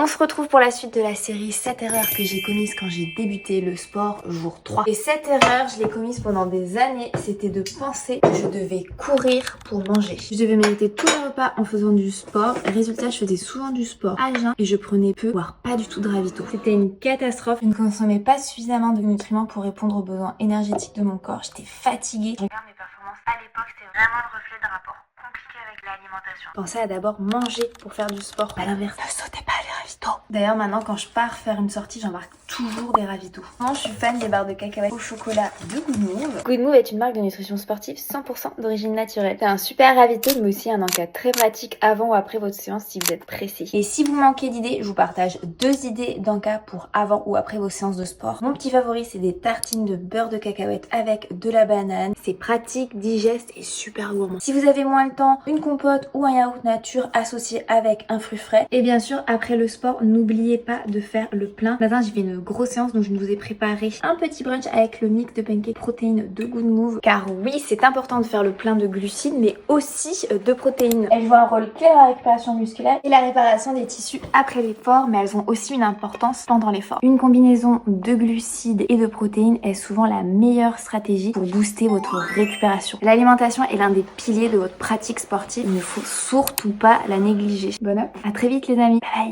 On se retrouve pour la suite de la série 7 erreurs que j'ai commises quand j'ai débuté le sport, jour 3. Et cette erreur, je l'ai commise pendant des années, c'était de penser que je devais courir pour manger. Je devais mériter tous les repas en faisant du sport. Résultat, je faisais souvent du sport à jeun et je prenais peu, voire pas du tout de ravito. C'était une catastrophe. Je ne consommais pas suffisamment de nutriments pour répondre aux besoins énergétiques de mon corps. J'étais fatiguée. Je regarde mes performances à l'époque, c'était vraiment le reflet d'un rapport compliqué avec l'alimentation. Pensez à d'abord manger pour faire du sport. À l'inverse, ne sautez pas les ravitaux. D'ailleurs, maintenant, quand je pars faire une sortie, j'embarque toujours des ravitaux. Moi, je suis fan des barres de cacahuètes au chocolat de Good Move. Good Move est une marque de nutrition sportive 100% d'origine naturelle. C'est un super ravito, mais aussi un encas très pratique avant ou après votre séance si vous êtes pressé. Et si vous manquez d'idées, je vous partage 2 idées d'encas pour avant ou après vos séances de sport. Mon petit favori, c'est des tartines de beurre de cacahuète avec de la banane. C'est pratique, digeste et super gourmand. Si vous avez moins le temps, une compote ou un yaourt nature associé avec un fruit frais. Et bien sûr, après le sport, n'oubliez pas de faire le plein. Ce matin, j'ai fait une grosse séance, donc je vous ai préparé un petit brunch avec le mix de pancakes protéines de Good Move. Car oui, c'est important de faire le plein de glucides, mais aussi de protéines. Elles jouent un rôle clé dans la récupération musculaire et la réparation des tissus après l'effort, mais elles ont aussi une importance pendant l'effort. Une combinaison de glucides et de protéines est souvent la meilleure stratégie pour booster votre récupération. L'alimentation est l'un des piliers de votre pratique sportive. Il ne faut surtout pas la négliger. Bonne up. À très vite les amis. Bye bye.